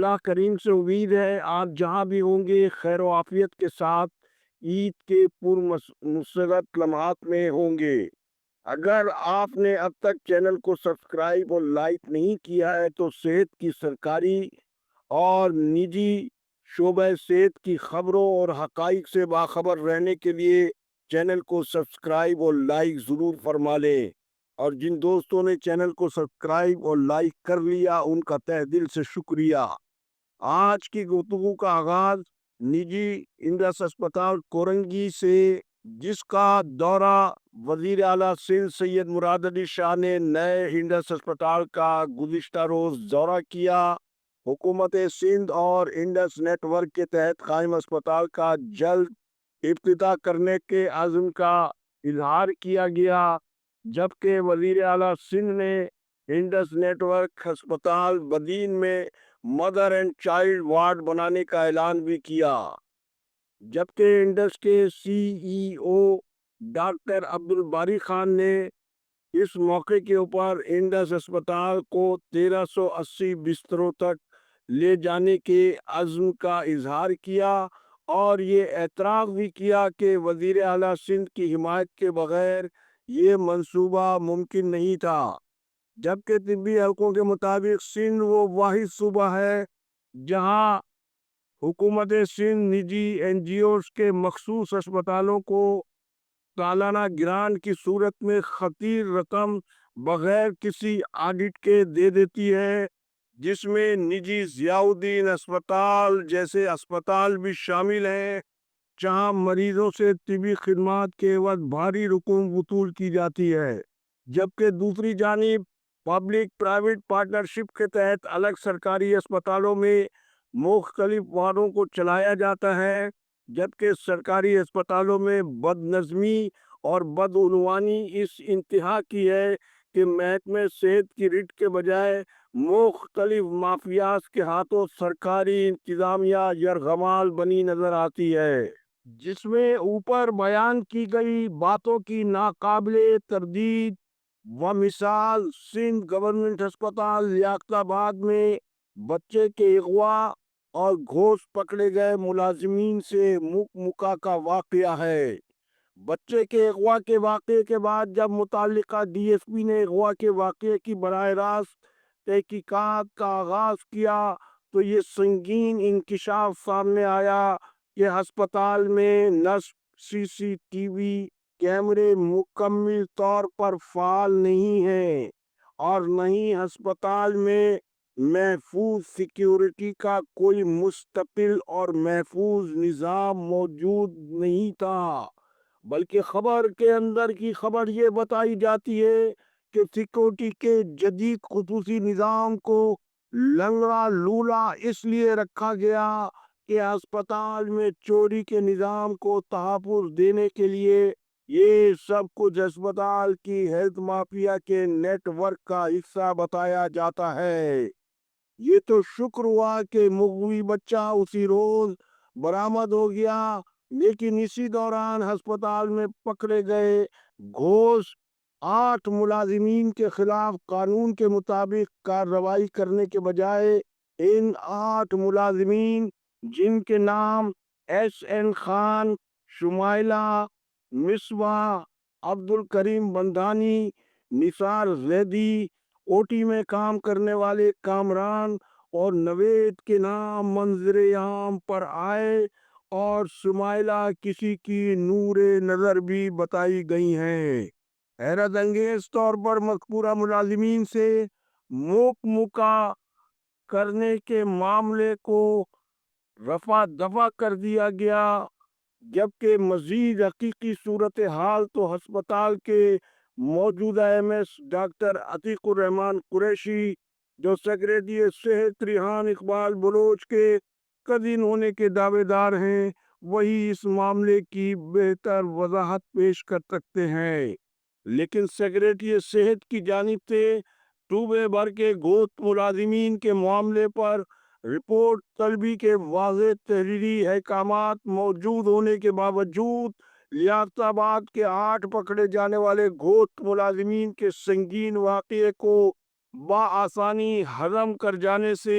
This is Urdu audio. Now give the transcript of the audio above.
اللہ کریم سے امید ہے آپ جہاں بھی ہوں گے خیر و عافیت کے ساتھ عید کے مسرت لمحات میں ہوں گے۔ اگر آپ نے اب تک چینل کو سبسکرائب اور لائک نہیں کیا ہے تو صحت کی سرکاری اور نجی شعبہ صحت کی خبروں اور حقائق سے باخبر رہنے کے لیے چینل کو سبسکرائب اور لائک ضرور فرما لیں۔ اور جن دوستوں نے چینل کو سبسکرائب اور لائک کر لیا ان کا تہ دل سے شکریہ۔ آج کی گفتگو کا آغاز نجی انڈس اسپتال کورنگی سے، جس کا دورہ وزیر اعلیٰ سندھ سید مراد علی شاہ نے نئے انڈس اسپتال کا گزشتہ روز دورہ کیا۔ حکومت سندھ اور انڈس نیٹ ورک کے تحت قائم اسپتال کا جلد افتتاح کرنے کے عزم کا اظہار کیا گیا، جبکہ وزیر اعلیٰ سندھ نے انڈس نیٹ ورک ہسپتال بدین میں مدر اینڈ چائلڈ وارڈ بنانے کا اعلان بھی کیا، جبکہ انڈس کے سی ای او ڈاکٹر عبدالباری خان نے اس موقع کے اوپر انڈس اسپتال کو 1380 بستروں تک لے جانے کے عزم کا اظہار کیا اور یہ اعتراف بھی کیا کہ وزیر اعلیٰ سندھ کی حمایت کے بغیر یہ منصوبہ ممکن نہیں تھا، جبکہ طبی حلقوں کے مطابق سندھ وہ واحد صوبہ ہے جہاں حکومت سندھ نجی این جی اوز کے مخصوص اسپتالوں کو سالانہ گرانٹ کی صورت میں خطیر رقم بغیر کسی آڈٹ کے دے دیتی ہے، جس میں نجی ضیاء الدین اسپتال جیسے اسپتال بھی شامل ہیں، جہاں مریضوں سے طبی خدمات کے عوض بھاری رقوم وصول کی جاتی ہے۔ جبکہ دوسری جانب پبلک پرائیویٹ پارٹنرشپ کے تحت الگ سرکاری اسپتالوں میں مختلف وارڈوں کو چلایا جاتا ہے، جبکہ سرکاری اسپتالوں میں بد نظمی اور بدعنوانی اس انتہا کی ہے کہ محکمہ صحت کی رٹ کے بجائے مختلف مافیاز کے ہاتھوں سرکاری انتظامیہ یرغمال بنی نظر آتی ہے، جس میں اوپر بیان کی گئی باتوں کی ناقابل تردید و مثال سندھ گورنمنٹ ہسپتال لیاقت آباد میں بچے کے اغوا اور گھوس پکڑے گئے ملازمین سے مکہ کا واقعہ ہے۔ بچے کے اغوا کے واقعے کے بعد جب متعلقہ ڈی ایس پی نے اغوا کے واقعے کی براہ راست تحقیقات کا آغاز کیا تو یہ سنگین انکشاف سامنے آیا کہ ہسپتال میں نہ سی سی ٹی وی کیمرے مکمل طور پر فعال نہیں ہیں اور نہ ہی ہسپتال میں محفوظ سیکیورٹی کا کوئی مستقل اور محفوظ نظام موجود نہیں تھا، بلکہ خبر کے اندر کی خبر یہ بتائی جاتی ہے کہ سیکیورٹی کے جدید خصوصی نظام کو لنگڑا لولا اس لیے رکھا گیا کہ اسپتال میں چوری کے نظام کو تحفظ دینے کے لیے یہ سب کچھ اسپتال کی ہیلتھ مافیا کے نیٹ ورک کا حصہ بتایا جاتا ہے۔ یہ تو شکر ہوا کہ مغوی بچہ اسی روز برآمد ہو گیا، لیکن اسی دوران ہسپتال میں پکڑے گئے گھوس 8 ملازمین کے خلاف قانون کے مطابق کارروائی کرنے کے بجائے ان 8 ملازمین جن کے نام ایس این خان، شمائلہ، مصباح، عبدالکریم بندھانی، نثار زیدی، او ٹی میں کام کرنے والے کامران اور نوید کے نام منظر عام پر آئے اور شمائلہ کسی کی نور نظر بھی بتائی گئی ہیں۔ حیرت انگیز طور پر مذکورہ ملازمین سے مکہ کرنے کے معاملے کو رفع دفع کر دیا گیا، جبکہ مزید حقیقی صورتحال تو ہسپتال کے موجودہ ایم ایس ڈاکٹر عتیق الرحمان قریشی، جو سیکریٹری صحت ریحان اقبال بلوچ کے کزن ہونے کے دعوے دار ہیں، وہی اس معاملے کی بہتر وضاحت پیش کر سکتے ہیں، لیکن سیکریٹری صحت کی جانب سے صوبے بھر کے گھوس ملازمین کے معاملے پر رپورٹ طلبی کے واضح تحریری احکامات موجود ہونے کے باوجود لیاقت آباد کے 8 پکڑے جانے والے گھوس ملازمین کے سنگین واقعے کو بآسانی ہضم کر جانے سے